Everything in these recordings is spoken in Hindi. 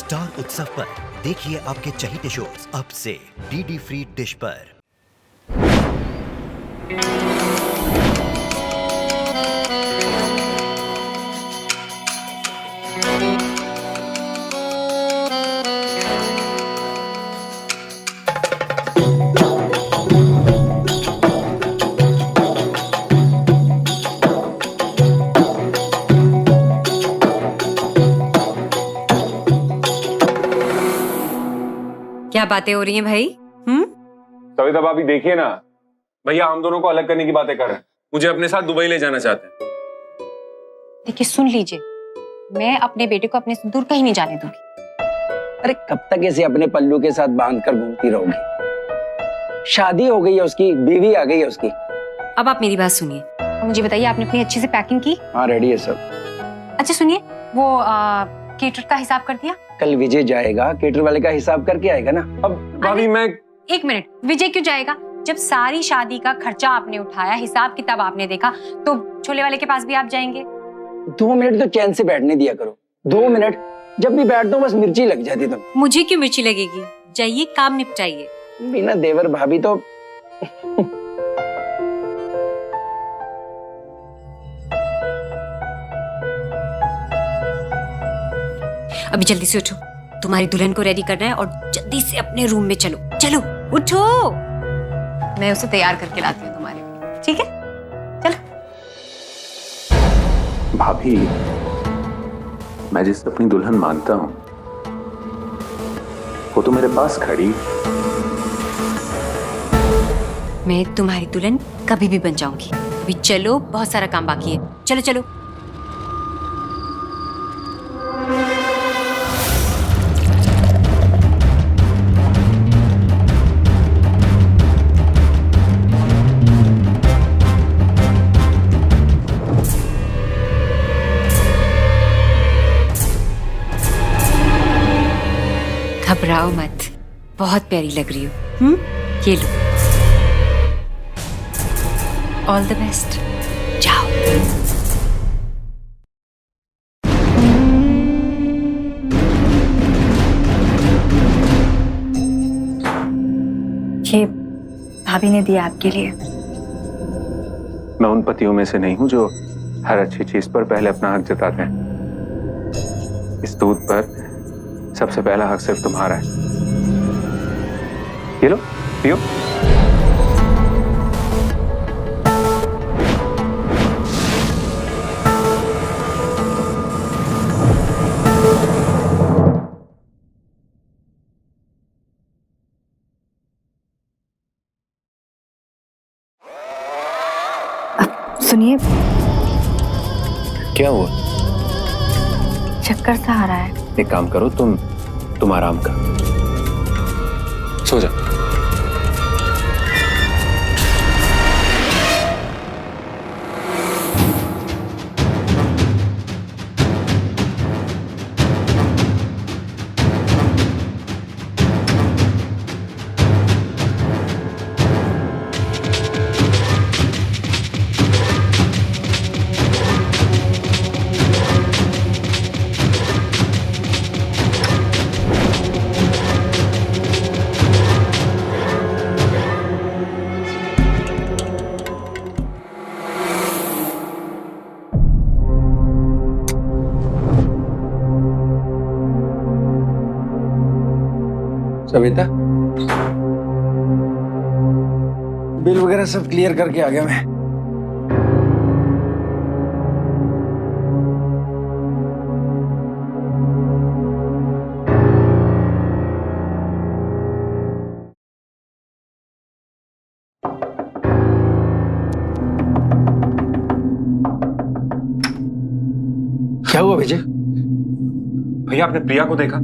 स्टार उत्सव पर देखिए आपके चहीते शोज अब से डीडी फ्री डिश पर। क्या बातें हो रही हैं भाई? सविता भाभी देखिए ना, भैया हम दोनों को अलग करने की बातें कर रहे हैं। मुझे अपने साथ दुबई ले जाना चाहते हैं। देखिए सुन लीजिए, मैं अपने बेटे को अपने से दूर कहीं नहीं जाने दूंगी। अरे कब तक ऐसे अपने पल्लू के साथ बांध कर घूमती रहोगी? शादी हो गई है उसकी, बीवी आ गई है उसकी। अब आप मेरी बात सुनिए, मुझे बताइए आपने अपनी अच्छे से पैकिंग की? हाँ रेडी है सब। अच्छा सुनिए, वो केटर का हिसाब कर दिया? कल विजय जाएगा, केटर वाले का हिसाब करके आएगा ना। अब भाभी मैं एक मिनट, विजय क्यों जाएगा? जब सारी शादी का खर्चा आपने उठाया, हिसाब किताब आपने देखा, तो छोले वाले के पास भी आप जाएंगे? 2 मिनट तो चैन से बैठने दिया करो। 2 मिनट जब भी बैठता हूँ बस मिर्ची लग जाती तुम। मुझे क्यों मिर्ची लगेगी? जाइए काम निपटाइए। बिना देवर भाभी तो अभी जल्दी से उठो, तुम्हारी दुल्हन को रेडी करना है और जल्दी से अपने रूम में चलो। चलो उठो, मैं उसे तैयार करके लाती हूँ तुम्हारे लिए, ठीक है? चलो। भाभी, मैं जिसे अपनी दुल्हन मानता हूँ वो तो मेरे पास खड़ी। मैं तुम्हारी दुल्हन कभी भी बन जाऊंगी। अभी चलो, बहुत सारा काम बाकी है। चलो चलो। घबराओ मत, बहुत प्यारी लग रही हो। ये लो, ऑल द बेस्ट। जाओ। ये भाभी ने दिया आपके लिए। मैं उन पतियों में से नहीं हूं जो हर अच्छी चीज पर पहले अपना हक जताते हैं। इस दूध पर सबसे पहला हक सिर्फ तुम्हारा है। ये लो, पियो। सुनिए, क्या हुआ? चक्कर सा आ रहा है। एक काम करो, तुम आराम करो, सो जाओ। सविता, बिल वगैरह सब क्लियर करके आ गया मैं। क्या हुआ विजय? भैया आपने प्रिया को देखा?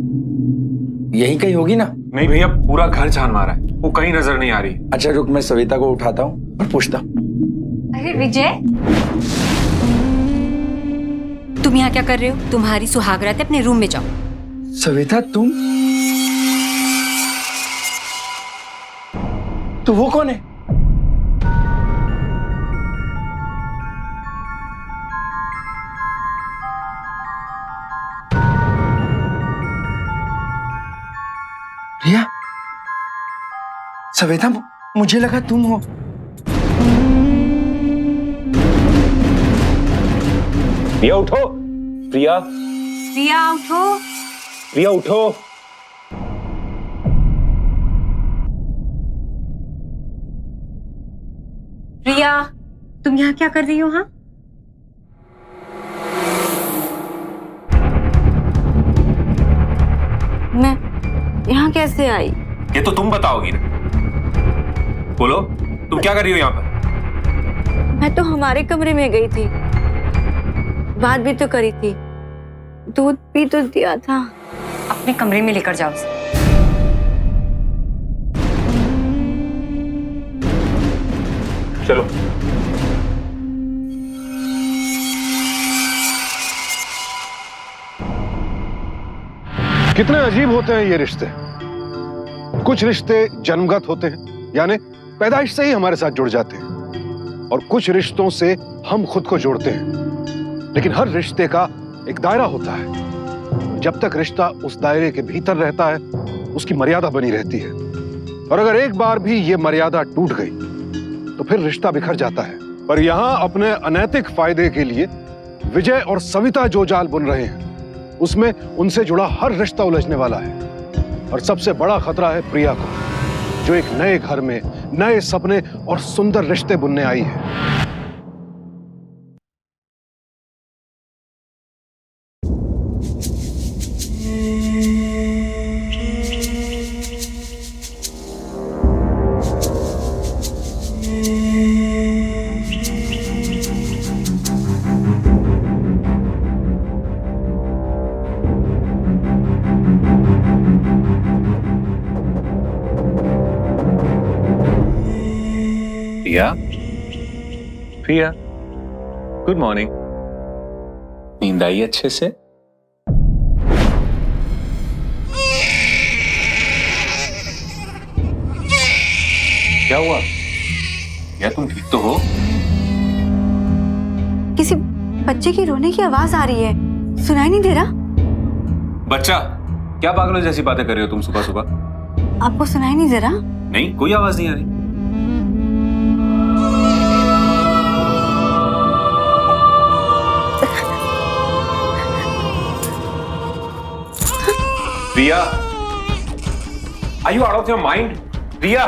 यही कहीं होगी ना? नहीं भैया, पूरा घर छान मारा है, वो कहीं नजर नहीं आ रही। अच्छा रुक, मैं सविता को उठाता हूँ और पूछता हूँ। अरे विजय, तुम यहाँ क्या कर रहे हो? तुम्हारी सुहागरात है, अपने रूम में जाओ। सविता तुम? तो वो कौन है? प्रिया, सवेता, मुझे लगा तुम हो। प्रिया उठो। प्रिया, प्रिया उठो। प्रिया उठो। प्रिया, तुम यहाँ क्या कर रही हो? हाँ, मैं यहाँ कैसे आई? ये तो तुम बताओगी ना। बोलो, तुम क्या कर रही हो यहाँ पर? मैं तो हमारे कमरे में गई थी, बात भी तो करी थी, दूध भी तो दिया था। अपने कमरे में लेकर जाओ उसे। चलो। कितने अजीब होते हैं ये रिश्ते। कुछ रिश्ते जन्मगत होते हैं, यानी पैदाइश से ही हमारे साथ जुड़ जाते हैं, और कुछ रिश्तों से हम खुद को जोड़ते हैं। लेकिन हर रिश्ते का एक दायरा होता है। जब तक रिश्ता उस दायरे के भीतर रहता है, उसकी मर्यादा बनी रहती है, और अगर एक बार भी ये मर्यादा टूट गई तो फिर रिश्ता बिखर जाता है। पर यहां अपने अनैतिक फायदे के लिए विजय और सविता जो जाल बुन रहे हैं, उसमें उनसे जुड़ा हर रिश्ता उलझने वाला है। और सबसे बड़ा खतरा है प्रिया को, जो एक नए घर में नए सपने और सुंदर रिश्ते बुनने आई है। प्रिया, प्रिया, गुड मॉर्निंग। नींद आई अच्छे से? क्या हुआ? या तुम ठीक तो हो? किसी बच्चे की रोने की आवाज आ रही है, सुनाई नहीं दे रहा? बच्चा? क्या पागलों जैसी बातें कर रही हो तुम सुबह सुबह? आपको सुनाई नहीं दे रहा? नहीं, कोई आवाज नहीं आ रही। प्रिया, are you out of your mind? प्रिया,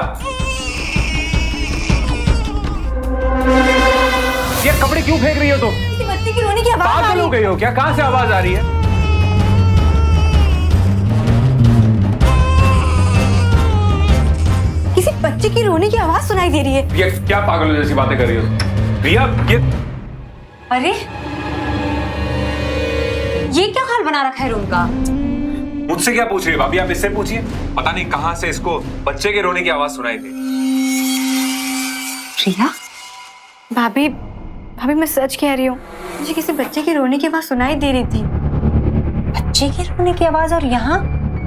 ये कपड़े क्यों फेंक रही हो तुम? किसी बच्चे की रोने की आवाज आ पागल रही हो गई हो क्या? कहां से आवाज आ रही है? किसी बच्चे की रोने की आवाज सुनाई दे रही है। प्रिया, क्या पागलों जैसी बातें कर रही हो? प्रिया, अरे, ये क्या हाल बना रखा है रूम का? मुझसे क्या पूछ रही है भाभी? आप इससे पूछिए। पता नहीं कहां से इसको बच्चे के रोने की आवाज सुनाई थी। प्रिया, भाभी, भाभी मैं सच कह रही हूँ, मुझे किसी बच्चे की रोने की आवाज सुनाई दे रही थी। बच्चे के रोने की आवाज, और यहाँ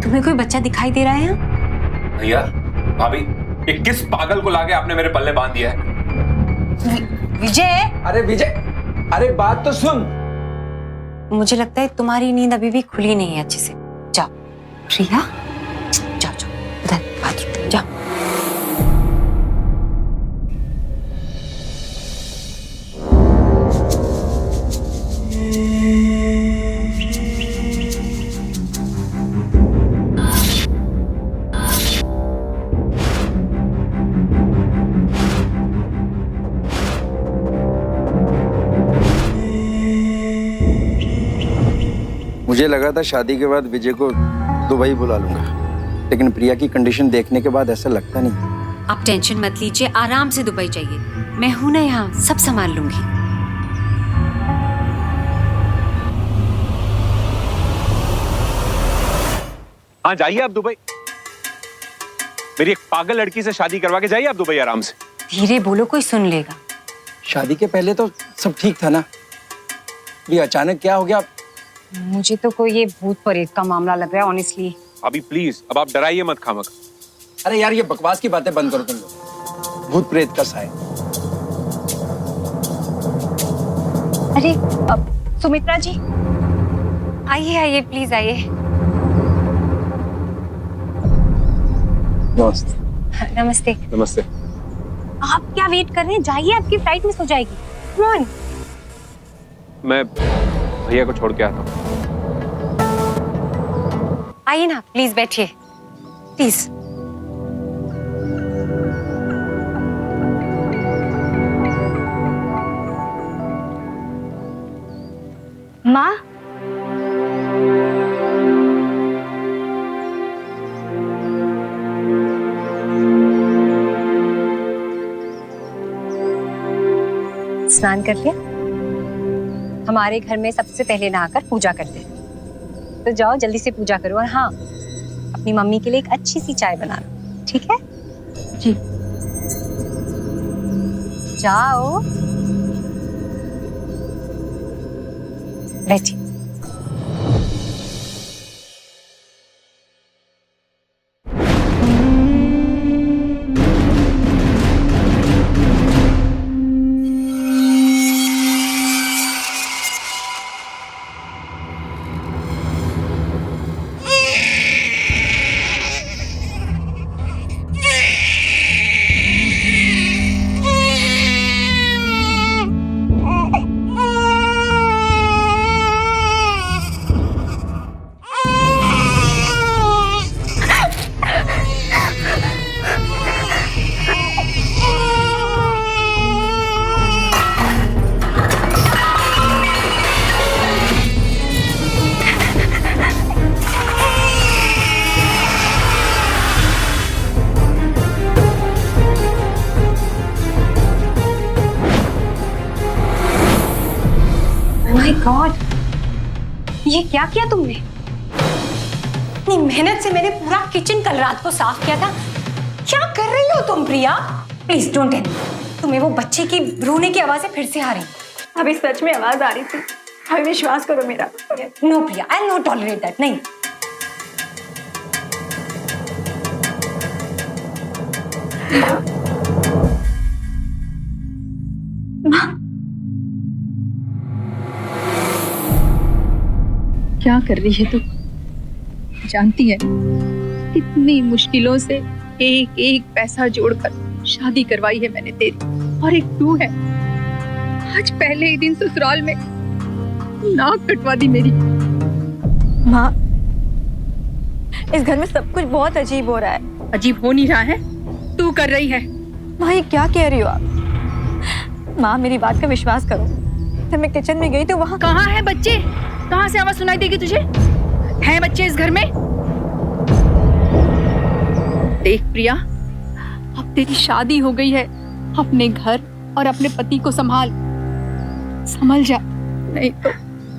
तुम्हें कोई बच्चा दिखाई दे रहा है? यहाँ भैया, भाभी, ये किस पागल को लाके आपने मेरे पल्ले बांध दिया है? विजय! अरे विजय, अरे बात तो सुन। मुझे लगता है तुम्हारी नींद अभी भी खुली नहीं है अच्छे से। जाओ प्रिया, जाओ जाओ उधर बाथरूम जाओ। मुझे लगा था शादी के बाद विजय को दुबई बुला लूंगा, लेकिन प्रिया की कंडीशन देखने के बाद ऐसा लगता नहीं। आप टेंशन मत लीजिए, आराम से दुबई जाइए, मैं हूं ना यहाँ, सब संभाल लूंगी। हाँ, जाइए आप दुबई। मेरी एक पागल लड़की से शादी करवा के जाइए आप दुबई आराम से। धीरे बोलो, कोई सुन लेगा। शादी के पहले तो सब ठीक था ना, ये अचानक क्या हो गया? मुझे तो कोई ये भूत प्रेत का मामला लग रहा है ऑनेस्टली। अभी प्लीज, अब आप डराइए मत खामक। अरे यार, ये बकवास की बातें बंद करो तुम लोग। भूत प्रेत का साय। अरे सुमित्रा जी, आइए आइए प्लीज आइए। नमस्ते। नमस्ते। नमस्ते। आप क्या वेट कर रहे हैं? जाइए, आपकी फ्लाइट मिस हो जाएगी। Come on। मैं भैया को छोड़ के आता हूँ। आइए ना, प्लीज बैठिए, प्लीज। माँ, स्नान कर लिया? हमारे घर में सबसे पहले नहाकर पूजा करते हैं, तो जाओ जल्दी से पूजा करो। और हाँ, अपनी मम्मी के लिए एक अच्छी सी चाय बनाना, ठीक है? जी। जाओ, बैठिए। माय गॉड, ये क्या किया तुमने? इतनी मेहनत से मैंने पूरा किचन कल रात को साफ किया था। क्या कर रही हो तुम Priya? Please don't tell me. तुम्हें वो बच्चे की रोने की आवाजें फिर से आ रही? अभी सच में आवाज आ रही थी। अभी विश्वास करो मेरा। No Priya, I will not tolerate that. नहीं। क्या कर रही है तू? जानती है कितनी मुश्किलों से एक एक पैसा जोड़कर शादी करवाई है मैंने तेरी, और एक तू है आज पहले ही दिन ससुराल में नाक कटवा दी मेरी। माँ, इस घर में सब कुछ बहुत अजीब हो रहा है। अजीब हो नहीं रहा है, तू कर रही है। माँ, ये क्या कह रही हो आप? माँ, मेरी बात का विश्वास करो। जब मैं किचन में गई तो वहाँ कहाँ है बच्चे? कहाँ से आवाज सुनाई देगी तुझे? हैं बच्चे इस घर में? देख प्रिया, अब तेरी शादी हो गई है। अपने घर और अपने पति को संभल जा, नहीं तो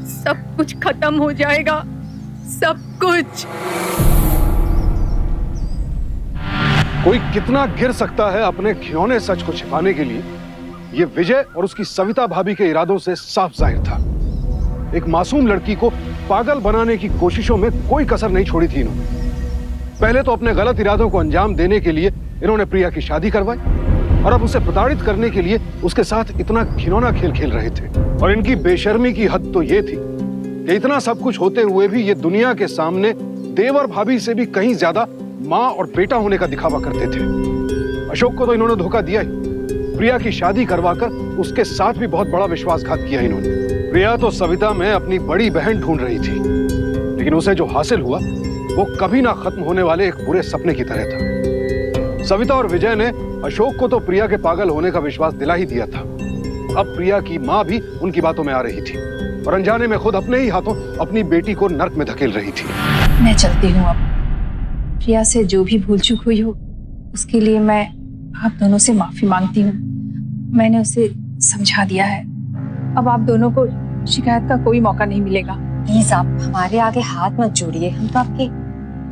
सब कुछ खत्म हो जाएगा, सब कुछ। कोई कितना गिर सकता है अपने घिनौने सच को छिपाने के लिए, ये विजय और उसकी सविता भाभी के इरादों से साफ जाहिर था। एक मासूम लड़की को पागल बनाने की कोशिशों में कोई कसर नहीं छोड़ी थी इन्होंने। पहले तो अपने गलत इरादों को अंजाम देने के लिए इन्होंने प्रिया की शादी करवाई, और अब उसे प्रताड़ित करने के लिए उसके साथ इतना घिनौना खेल खेल रहे थे। और इनकी बेशर्मी की हद तो ये थी कि इतना सब कुछ होते हुए भी ये दुनिया के सामने देवर भाभी से भी कहीं ज्यादा माँ और बेटा होने का दिखावा करते थे। अशोक को तो इन्होंने धोखा दिया ही, प्रिया की शादी करवाकर उसके साथ भी बहुत बड़ा विश्वासघात किया इन्होंने। प्रिया तो सविता में अपनी बड़ी बहन ढूंढ रही थी, लेकिन उसे जो हासिल हुआ वो कभी ना खत्म होने वाले एक बुरे सपने की तरह था। सविता और विजय ने अशोक को तो प्रिया के पागल होने का विश्वास दिला ही दिया था। अब प्रिया की माँ भी उनकी बातों में आ रही थी और अनजाने में खुद अपने ही हाथों अपनी बेटी को नर्क में धकेल रही थी। मैं चलती हूँ अब। प्रिया से जो भी भूल चूक हुई हो उसके लिए मैं आप दोनों से माफी मांगती हूँ। मैंने उसे समझा दिया है, अब आप दोनों को शिकायत का कोई मौका नहीं मिलेगा। प्लीज आप हमारे आगे हाथ मत जोड़िए, हम तो आपके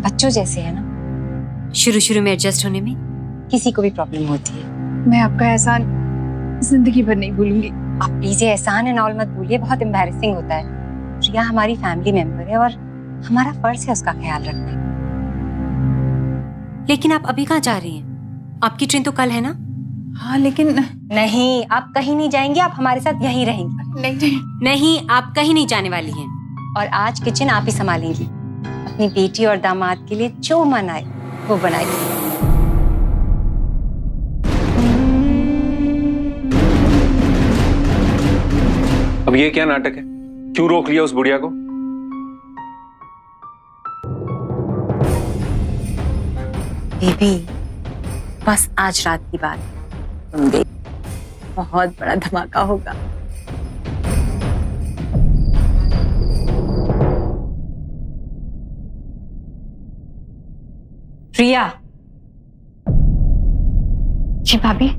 बच्चों जैसे हैं ना। शुरू में एडजस्ट होने में किसी को भी प्रॉब्लम होती है। मैं आपका एहसान जिंदगी भर नहीं भूलूंगी। आप प्लीज ये एहसान एंड ऑल मत भूलिए, बहुत एम्बैरेसिंग होता है। प्रिया हमारी फैमिली मेंबर है और हमारा फर्ज है उसका ख्याल रखना। लेकिन आप अभी कहाँ जा रही हैं? आपकी ट्रेन तो कल है ना? हाँ लेकिन नहीं, आप कहीं नहीं जाएंगे, आप हमारे साथ यहीं रहेंगी। नहीं, आप कहीं नहीं जाने वाली हैं। और आज किचन आप ही संभालेंगी। अपनी बेटी और दामाद के लिए जो मन आए वो बनाएगी। अब ये क्या नाटक है? क्यों रोक लिया उस बुढ़िया को? बेबी, बस आज रात की बात, तुम देख, बहुत बड़ा धमाका होगा। प्रिया। जी भाभी।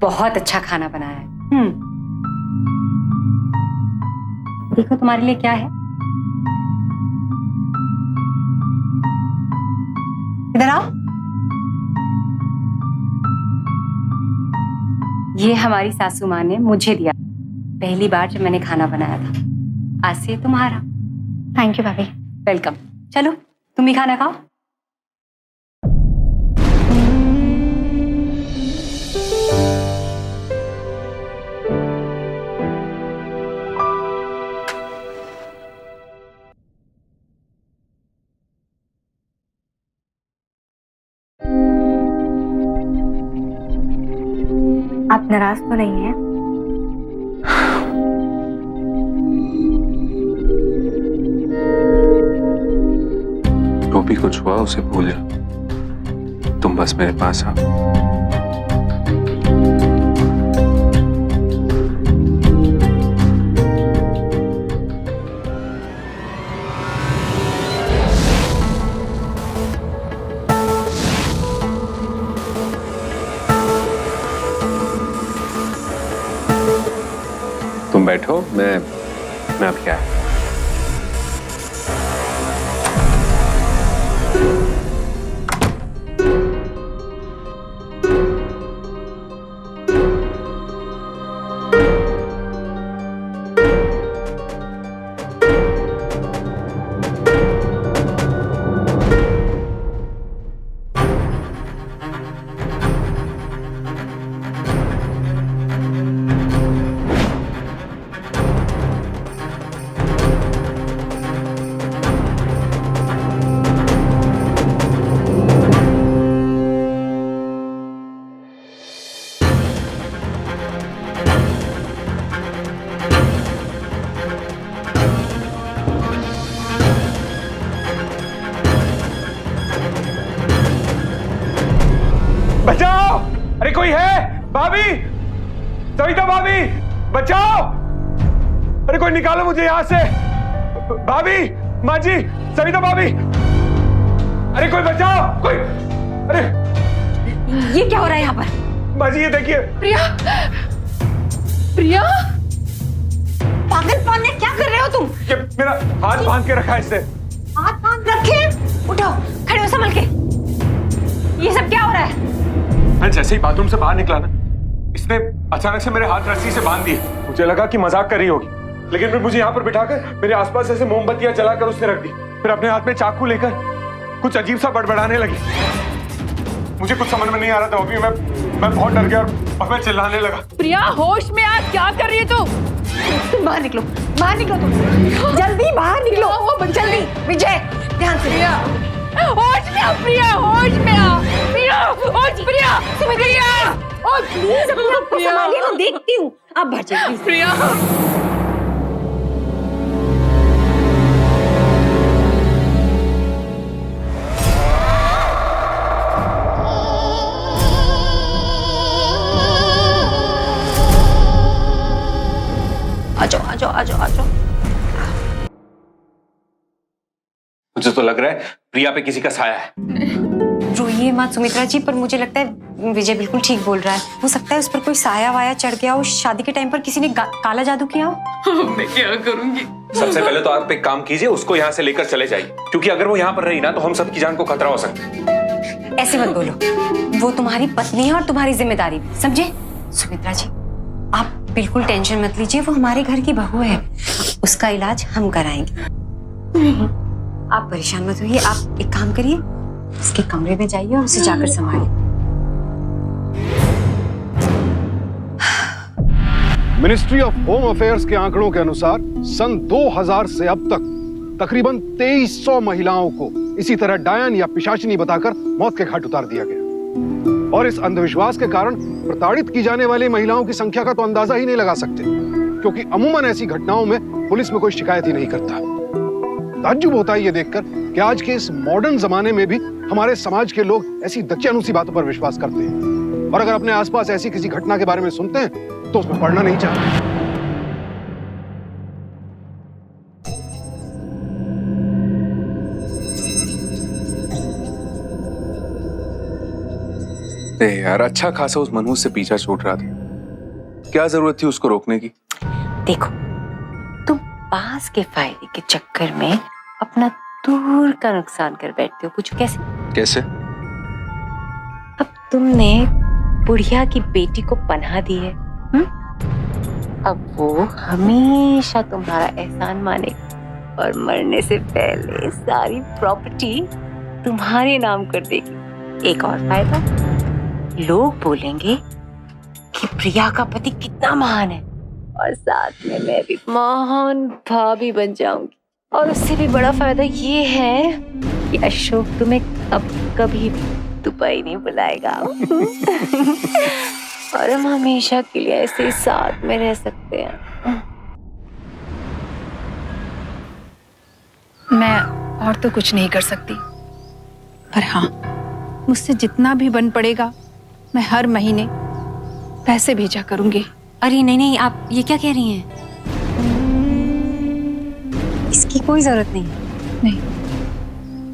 बहुत अच्छा खाना बनाया है। देखो तुम्हारे लिए क्या है। इधर आओ। ये हमारी सासू माँ ने मुझे दिया, पहली बार जब मैंने खाना बनाया था। आज से तुम्हारा। थैंक यू भाभी। वेलकम। चलो तुम भी खाना खाओ। आप नाराज तो नहीं हैं? जो भी कुछ हुआ उसे भूल जा। तुम बस मेरे पास आओ। तुम बैठो, मैं अब क्या है। बचाओ! अरे कोई है? भाभी, सविता भाभी, बचाओ! अरे कोई निकालो मुझे यहां से। भाभी, माँ जी, सविता भाभी, अरे कोई बचाओ! कोई, अरे ये क्या हो रहा है यहाँ पर? माँ जी ये देखिए। प्रिया, प्रिया, पागलपन है, क्या कर रहे हो तुम? ये मेरा हाथ बांध के रखा है इससे। हाथ बांध रखे? उठो, खड़े हो संभल के। ये सब क्या हो रहा है? मैं जैसे ही बाथरूम से बाहर निकला ना, इसने अचानक से मेरे हाथ रस्सी से बांध दिए। मुझे लगा कि मजाक कर रही होगी, लेकिन फिर मुझे यहाँ पर बिठाकर मेरे आसपास ऐसे मोमबत्तियां जलाकर उसने रख दी। फिर अपने हाथ में चाकू लेकर कुछ अजीब सा बड़बड़ाने लगी। मुझे कुछ समझ में नहीं आ रहा था। अभी मैं बहुत डर गया और मैं चिल्लाने लगा। प्रिया, होश में आ, क्या कर रही है तू? तुम बाहर निकलो, बाहर निकलो तुम, जल्दी बाहर निकलो। जल्दी विजय, ध्यान से। प्रिया, होश में आ प्रिया, होश में आ प्रिया, होश प्रिया, प्रिया, और प्लीज अपने आप को संभालिए, मैं देखती हूँ। आप बाहर जाइए प्रिया। आजो आजो आजो आजो। मुझे तो लग रहा है प्रिया पे किसी का साया है। रोइए मत सुमित्रा जी, पर मुझे लगता है विजय बिल्कुल ठीक बोल रहा है। हो सकता है उस पर कोई साया वाया चढ़ गया हो, शादी के टाइम पर किसी ने काला जादू किया हो। मैं क्या करूंगी? सबसे पहले तो आप एक काम कीजिए, उसको यहाँ से लेकर चले जाइए, क्योंकि अगर वो यहाँ पर रही ना तो हम सबकी जान को खतरा हो सकता है। ऐसे मत बोलो, वो तुम्हारी पत्नी है और तुम्हारी जिम्मेदारी भी, समझे? सुमित्रा जी, आप बिल्कुल टेंशन मत लीजिए, वो हमारे घर की बहू है, उसका इलाज हम कराएंगे। आप परेशान मत होइए। आप एक काम करिए, उसके कमरे में जाइए और उसे जाकर संभालिए। मिनिस्ट्री ऑफ होम अफेयर्स के आंकड़ों के अनुसार सन 2000 से अब तक तकरीबन 2300 महिलाओं को इसी तरह डायन या पिशाचिनी बताकर मौत के घाट उतार दिया गया। और इस अंधविश्वास के कारण प्रताड़ित की जाने वाली महिलाओं की संख्या का तो अंदाजा ही नहीं लगा सकते, क्योंकि अमूमन ऐसी घटनाओं में पुलिस में कोई शिकायत ही नहीं करता। ताज्जुब होता है ये देखकर कि आज के इस मॉडर्न जमाने में भी हमारे समाज के लोग ऐसी दकियानूसी बातों पर विश्वास करते हैं, और अगर अपने आसपास ऐसी किसी घटना के बारे में सुनते हैं तो उसमें पढ़ना नहीं चाहते। यार अच्छा खासा उस मनहूस से पीछा छूट रहा था, क्या जरूरत थी उसको रोकने की? देखो, तुम पास के फायदे के चक्कर में अपना दूर का नुकसान कर बैठते हो। पूछो कैसे? कैसे? अब तुमने बुढ़िया की बेटी को पनाह दी है, अब वो हमेशा तुम्हारा एहसान मानेगी और मरने से पहले सारी प्रॉपर्टी तुम्हारे नाम कर देगी। एक और फायदा, लोग बोलेंगे कि प्रिया का पति कितना महान है, और साथ में मैं भी महान भाभी बन जाऊंगी। और उससे भी बड़ा फायदा ये है कि अशोक तुम्हें अब कभी भी दुबई नहीं बुलाएगा और हम हमेशा के लिए ऐसे ही साथ में रह सकते हैं। मैं और तो कुछ नहीं कर सकती, पर हाँ, मुझसे जितना भी बन पड़ेगा मैं हर महीने पैसे भेजा करूंगी। अरे नहीं नहीं, आप ये क्या कह रही हैं? इसकी कोई जरूरत नहीं। नहीं,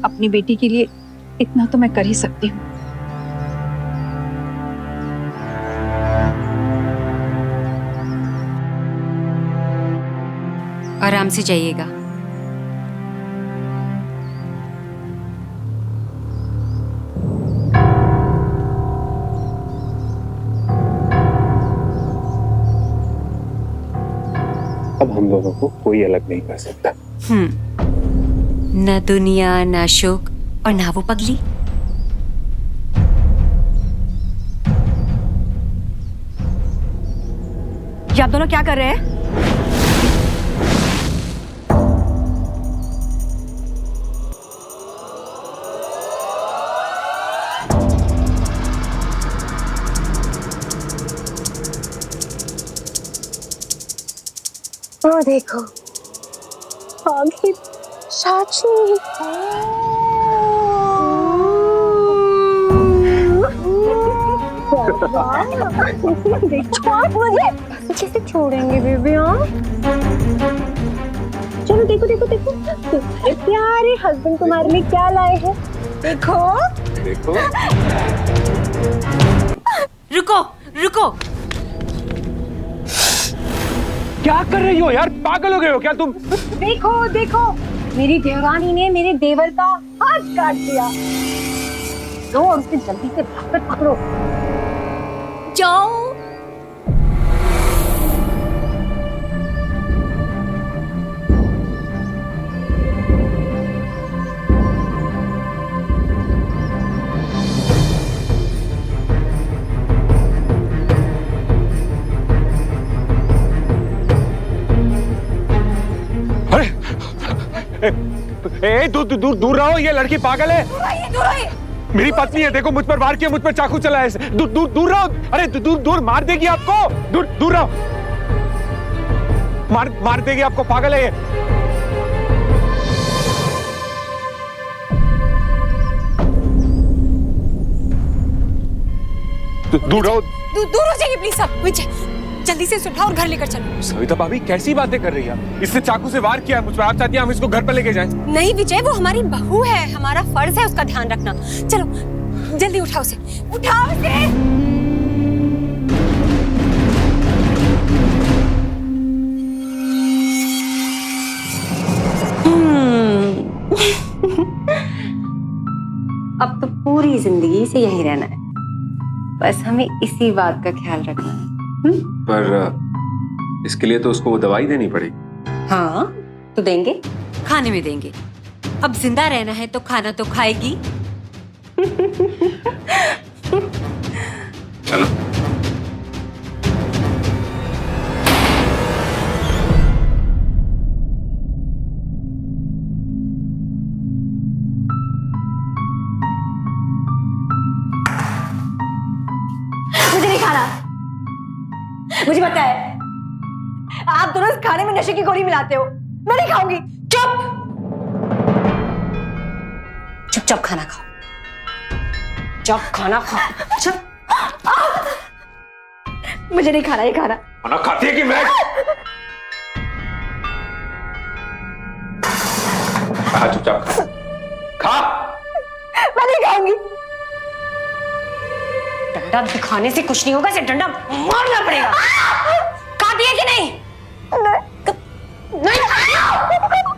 अपनी बेटी के लिए इतना तो मैं कर ही सकती हूँ। आराम से जाइएगा। अब हम दोनों को कोई अलग नहीं कर सकता। न दुनिया, न अशोक, और ना वो पगली। ये आप दोनों क्या कर रहे हैं? ओ देखो, आगे चाची। मुझे कैसे छोड़ेंगे बेबी? हाँ चलो, देखो देखो देखो, तुम्हारे प्यारे हस्बैंड तुम्हारे लिए क्या लाए हैं। देखो देखो, रुको रुको, क्या कर रही हो यार? पागल हो गए हो क्या तुम? देखो देखो, मेरी देवरानी ने मेरे देवर का हाथ काट दिया। लो और उसे जल्दी से भागकर पकड़ो। जाओ। दूर दूर रहो, ये लड़की पागल है। दूर आइए। मेरी पत्नी है, देखो मुझ पर वार किया, मुझ पर चाकू चला है। दूर दूर दूर रहो। अरे दूर दूर, मार देगी आपको। दूर दूर रहो, मार देगी आपको, पागल है ये। दूर रहो। दूर हो जाइए प्लीज सब। विजय, जल्दी से उठाओ और घर लेकर चलो। सविता भाभी कैसी बातें कर रही है? इसने चाकू से वार किया है मुझ पर, आप चाहती हैं हम इसको घर पर लेके जाएं? नहीं विजय, वो हमारी बहू है, हमारा फर्ज है उसका ध्यान रखना। चलो जल्दी उठाओ उसे, उठाओ उसे। अब तो पूरी जिंदगी से यही रहना है, बस हमें इसी बात का ख्याल रखना है। पर इसके लिए तो उसको वो दवाई देनी पड़ेगी। हाँ तो देंगे, खाने में देंगे। अब जिंदा रहना है तो खाना तो खाएगी। चलो। मुझे पता है आप दोनों इस खाने में नशे की गोली मिलाते हो। मैं नहीं खाऊंगी। चुप चुपचाप खाना खाओ। चुप खाना खाओ। चुप। मुझे नहीं खाना ये खाना। खाना खाती है कि मैं? हाँ चुपचाप खा। मैं नहीं खाऊंगी। डंडा दिखाने से कुछ नहीं होगा, इसे डंडा मारना पड़ेगा। खाती है कि नहीं? नहीं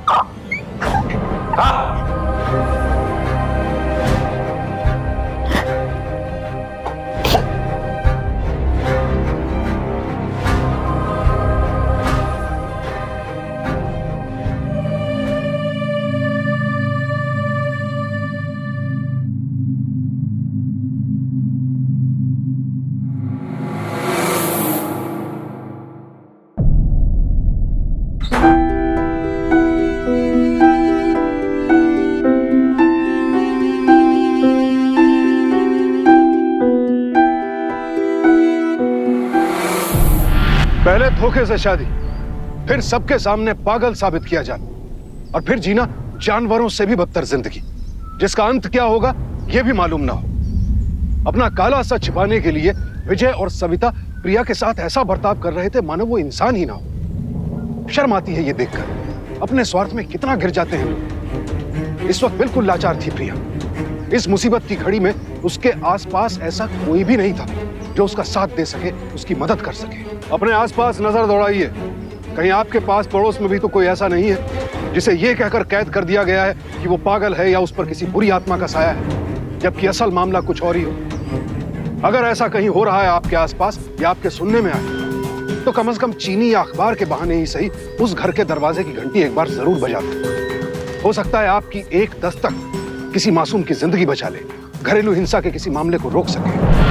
खा। पहले धोखे से शादी, फिर सबके सामने पागल साबित किया जाना, और फिर जीना जानवरों से भी बदतर जिंदगी, जिसका अंत क्या होगा यह भी मालूम ना हो। अपना काला सच छिपाने के लिए विजय और सविता प्रिया के साथ ऐसा बर्ताव कर रहे थे मानो वो इंसान ही ना हो। शर्म आती है ये देखकर, अपने स्वार्थ में कितना गिर जाते हैं लोग। इस वक्त बिल्कुल लाचार थी प्रिया। इस मुसीबत की घड़ी में उसके आसपास ऐसा कोई भी नहीं था जो उसका साथ दे सके, उसकी मदद कर सके। अपने आसपास नजर दौड़ाइए, कहीं आपके पास पड़ोस में भी तो कोई ऐसा नहीं है जिसे ये कहकर कैद कर दिया गया है कि वो पागल है या उस पर किसी बुरी आत्मा का साया है, जबकि असल मामला कुछ और ही हो। अगर ऐसा कहीं हो रहा है आपके आसपास या आपके सुनने में आए, तो कम से कम चीनी या अखबार के बहाने ही सही उस घर के दरवाजे की घंटी एक बार जरूर बजा दो। हो सकता है आपकी एक दस्तक किसी मासूम की जिंदगी बचा ले, घरेलू हिंसा के किसी मामले को रोक सके।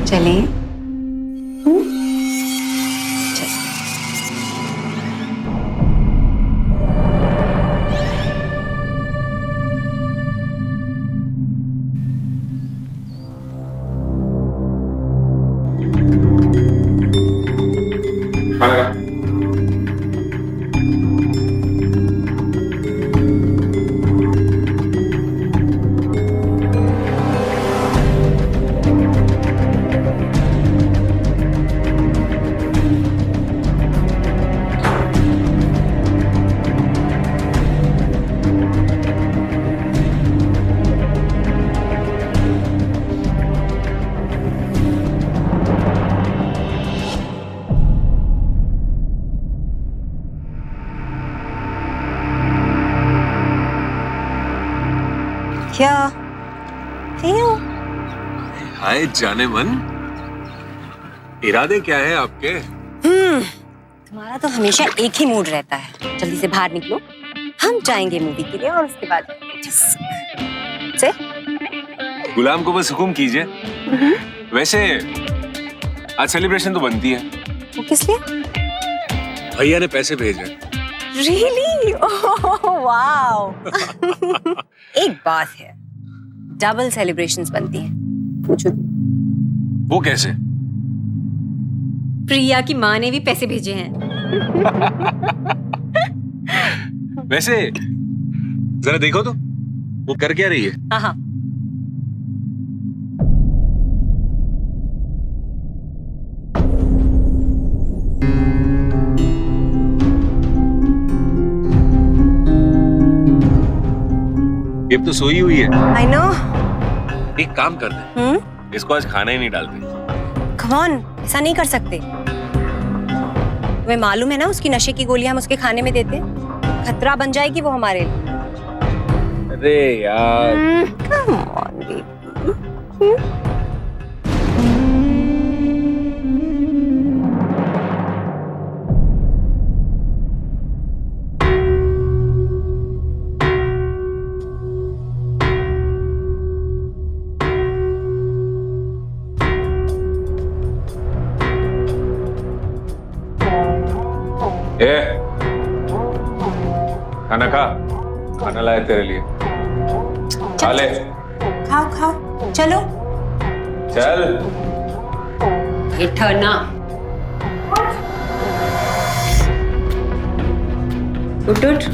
चलें? खाना खा। क्या क्यों? हाय जाने मन, इरादे क्या है आपके? तुम्हारा तो हमेशा एक ही मूड रहता है। जल्दी से बाहर निकलो, हम जाएंगे मूवी के लिए और उसके बाद से गुलाम को बस हुक्म कीजिए। वैसे आज सेलिब्रेशन तो बनती है। वो किस लिए? भैया ने पैसे भेजे। रियली? Oh wow. एक बात है, डबल सेलिब्रेशंस बनती हैं। पूछो। वो कैसे? प्रिया की माँ ने भी पैसे भेजे हैं। वैसे जरा देखो तो वो कर क्या रही है? हाँ हाँ। ये तो सोई हुई है। I know. एक काम करते हैं, इसको आज खाना ही नहीं डालते। Come on, ऐसा नहीं कर सकते। तुम्हें मालूम है ना उसकी नशे की गोलियां हम उसके खाने में देते, खतरा बन जाएगी वो हमारे लिए। अरे यार। Come on, baby. खाना खा, खाना लाया तेरे लिए, खा ले। खाओ खाओ, चलो चल। बैठो ना। उठ उठ।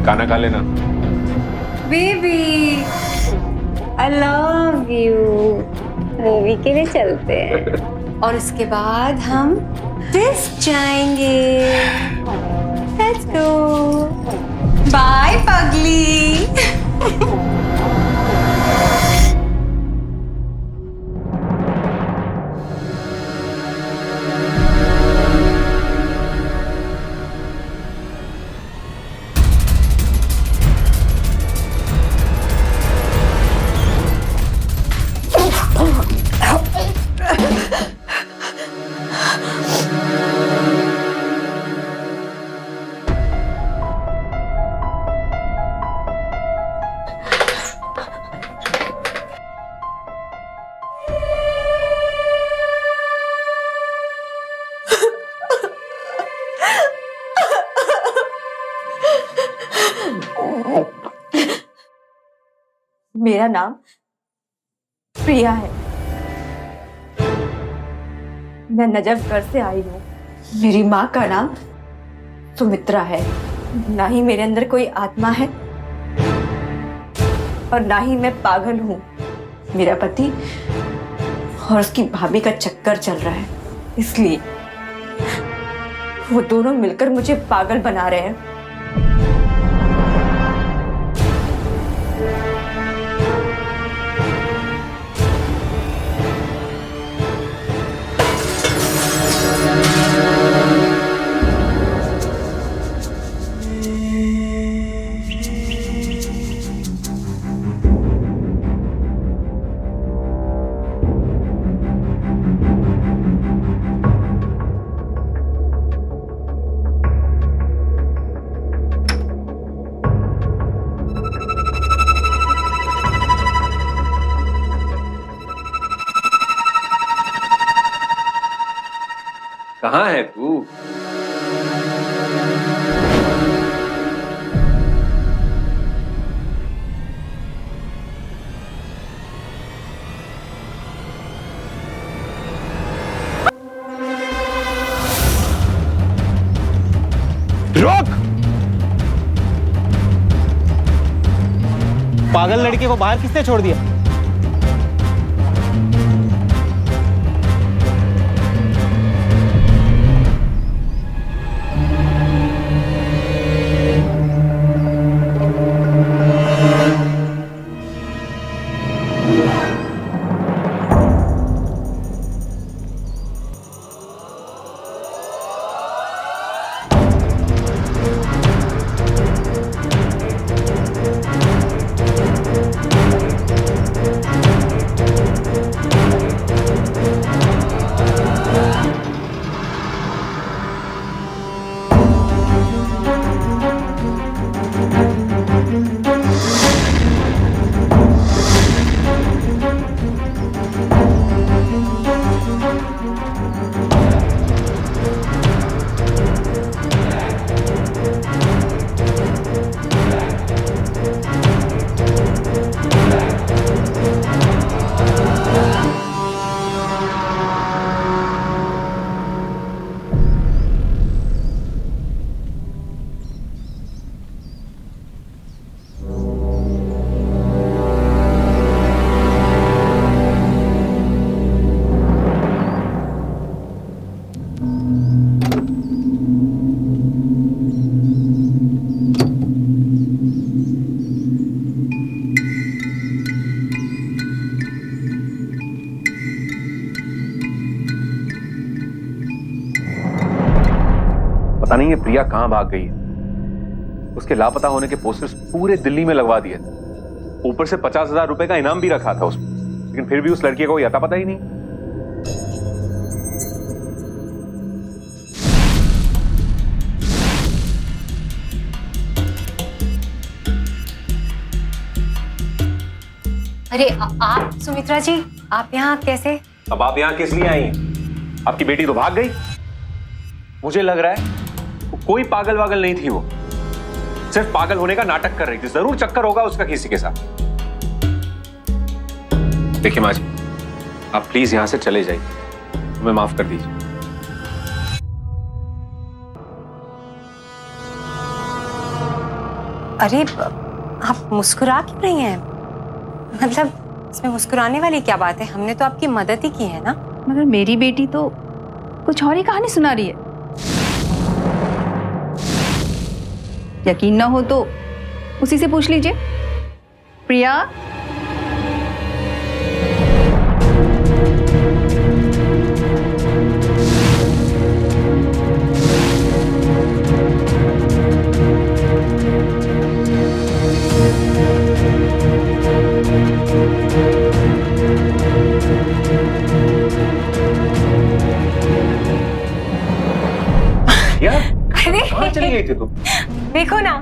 खाना खा लेना। Baby I love you. Movie के लिए चलते हैं और उसके बाद हम डिस्क जाएंगे। Let's go. बाय पगली। मेरा नाम प्रिया है। मैं नजफगढ़ से आई हूँ। मेरी माँ का नाम सुमित्रा है। ना ही मेरे अंदर कोई आत्मा है और ना ही मैं पागल हूँ। मेरा पति और उसकी भाभी का चक्कर चल रहा है, इसलिए वो दोनों मिलकर मुझे पागल बना रहे हैं। कहाँ है तू? रोक! पागल लड़के को बाहर किसने छोड़ दिया? पता नहीं ये प्रिया कहां भाग गई है। उसके लापता होने के पोस्टर्स पूरे दिल्ली में लगवा दिए। ऊपर से 50,000 रुपए का इनाम भी रखा था उसमें, लेकिन फिर भी उस लड़की को कोई अता पता ही नहीं। अरे आप सुमित्रा जी, आप यहाँ कैसे? अब आप यहाँ किस लिए आई हैं? आपकी बेटी तो भाग गई। मुझे लग रहा है वो कोई पागल वागल नहीं थी, वो सिर्फ पागल होने का नाटक कर रही थी। जरूर चक्कर होगा उसका किसी के साथ। देखिए माँ जी, आप प्लीज यहां से चले जाइए, हमें माफ कर दीजिए। अरे आप मुस्कुरा क्यों रही हैं? मतलब इसमें मुस्कुराने वाली क्या बात है? हमने तो आपकी मदद ही की है ना। मगर मेरी बेटी तो कुछ और ही कहानी सुना रही है। यकीन ना हो तो उसी से पूछ लीजिए। प्रिया, अरे कहाँ चली गई थी तुम? देखो ना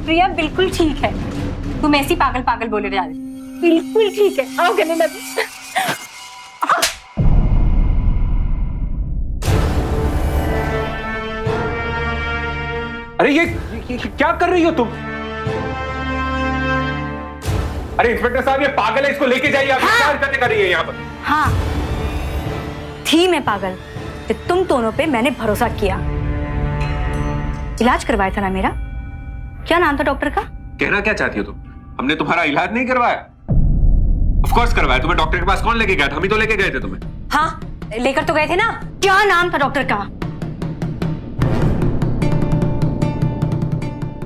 प्रिया बिल्कुल ठीक है। तुम ऐसी पागल पागल बोले जा रहे, बिल्कुल ठीक है। आओ गले लगे। अरे ये क्या कर रही हो तुम? अरे इंस्पेक्टर साहब, ये पागल है, इसको लेके जाइए। आप क्या हरकतें कर रही है यहाँ पर? हाँ थी मैं पागल, तो तुम दोनों पे मैंने भरोसा किया। इलाज करवाया था ना मेरा। क्या नाम था डॉक्टर का? कहना क्या चाहती हो तुम? हमने तुम्हारा इलाज नहीं करवाया? ऑफ कोर्स करवाया। तुम्हें डॉक्टर के पास कौन लेके गया था? हम ही तो लेके गए थे तुम्हें। हाँ लेकर तो गए थे ना। क्या नाम था डॉक्टर का?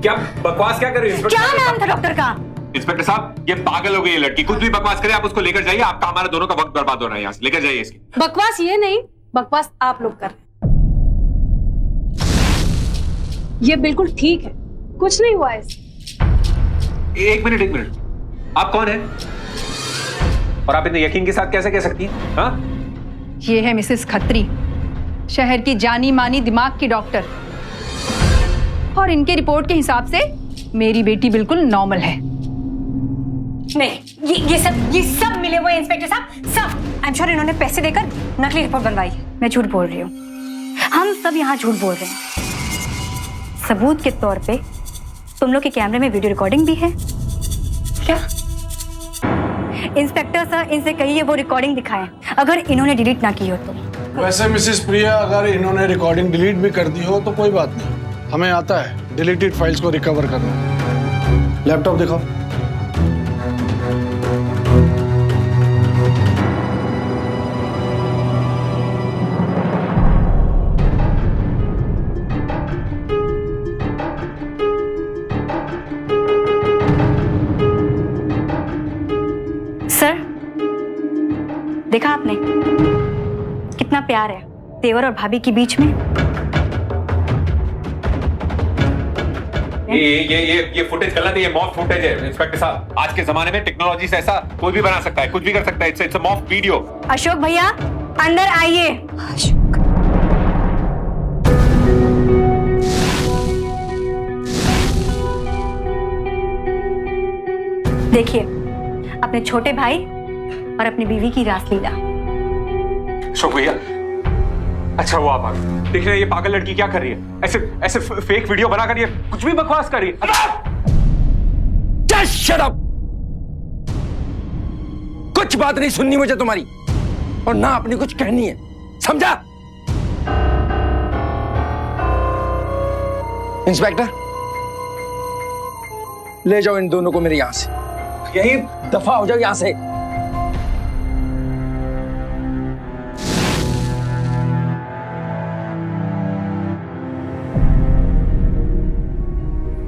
क्या बकवास क्या कर रही हो? क्या नाम था डॉक्टर का? इंस्पेक्टर साहब, ये पागल हो गई है लड़की। कुछ भी बकवास करे, आप उसको लेकर जाइए। आपका हमारा दोनों का वक्त बर्बाद हो रहा है। यहाँ से लेकर जाइए इसकी। बकवास ये नहीं, बकवास आप लोग कर रहे हैं। ये बिल्कुल ठीक है, कुछ नहीं हुआ इसे। एक मिनट, आप कौन है और आप इतने यकीन के साथ कैसे कह सकती हैं? हाँ? ये है मिसेस खत्री, शहर की जानी मानी दिमाग की डॉक्टर। और इनके रिपोर्ट के हिसाब से मेरी बेटी बिल्कुल नॉर्मल है। नहीं, ये सब मिले हुए इंस्पेक्टर साहब, सब। आई एम श्योर इन्होंने पैसे देकर नकली रिपोर्ट बनवाई है। मैं झूठ बोल रही हूँ। हम सब यहाँ झूठ बोल रहे हैं। सबूत के तौर पे तुम लोग के कैमरे में वीडियो रिकॉर्डिंग भी है। क्या? इंस्पेक्टर सर, इनसे कहिए वो रिकॉर्डिंग दिखाएं, अगर इन्होंने डिलीट ना की हो तो। वैसे मिसेस प्रिया, अगर इन्होंने रिकॉर्डिंग डिलीट भी कर दी हो तो कोई बात नहीं, हमें आता है डिलीटेड फाइल्स को रिकवर करना। लैपटॉप दिखाओ। सर, देखा आपने कितना प्यार है देवर और भाभी के बीच में? ये फुटेज गलत है। ये मॉफ फुटेज है इंस्पेक्टर साहब। आज के जमाने में टेक्नोलॉजी से ऐसा कोई भी बना सकता है, कुछ भी कर सकता है। It's a morph video. Ashok भैया अंदर आइए। देखिए अपने छोटे भाई और अपनी बीवी की रासलीला। अशोक भैया, अच्छा वो आप आ गए। देख रहे हैं ये पागल लड़की क्या कर रही है? ऐसे फेक वीडियो बनाकर ये कुछ भी बकवास कर रही है। Just shut up! कुछ बात नहीं सुननी मुझे तुम्हारी, और ना अपनी कुछ कहनी है, समझा? इंस्पेक्टर, ले जाओ इन दोनों को मेरे यहां से। यही दफा हो जाओ यहां से।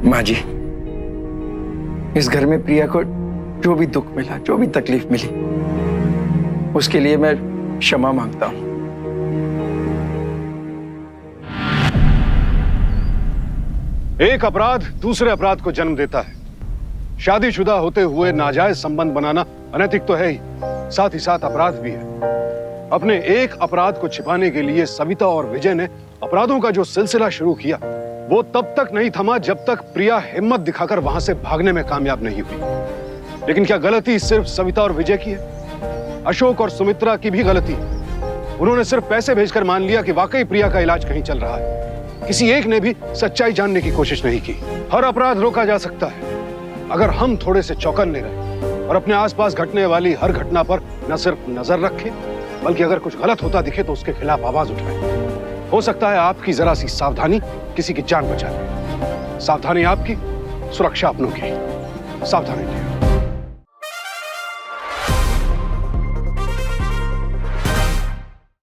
माँ जी, इस घर में प्रिया को जो भी दुख मिला, जो भी तकलीफ मिली, उसके लिए मैं क्षमा मांगता हूं। एक अपराध दूसरे अपराध को जन्म देता है। शादीशुदा होते हुए नाजायज संबंध बनाना अनैतिक तो है ही, साथ ही साथ अपराध भी है। अपने एक अपराध को छिपाने के लिए सविता और विजय ने अपराधों का जो सिलसिला शुरू किया, वो तब तक नहीं थमा जब तक प्रिया हिम्मत दिखाकर वहां से भागने में कामयाब नहीं हुई। लेकिन क्या गलती सिर्फ सविता और विजय की है? अशोक और सुमित्रा की भी गलती है। उन्होंने सिर्फ पैसे भेजकर मान लिया कि वाकई प्रिया का इलाज कहीं चल रहा है। किसी एक ने भी सच्चाई जानने की कोशिश नहीं की। हर अपराध रोका जा सकता है अगर हम थोड़े से चौकन्ने रहे और अपने आसपास घटने वाली हर घटना पर न सिर्फ नजर रखें, बल्कि अगर कुछ गलत होता दिखे तो उसके खिलाफ आवाज उठाएं। हो सकता है आपकी जरा सी सावधानी किसी की जान बचा ले। सावधानी आपकी, सुरक्षा अपनों की। सावधानी।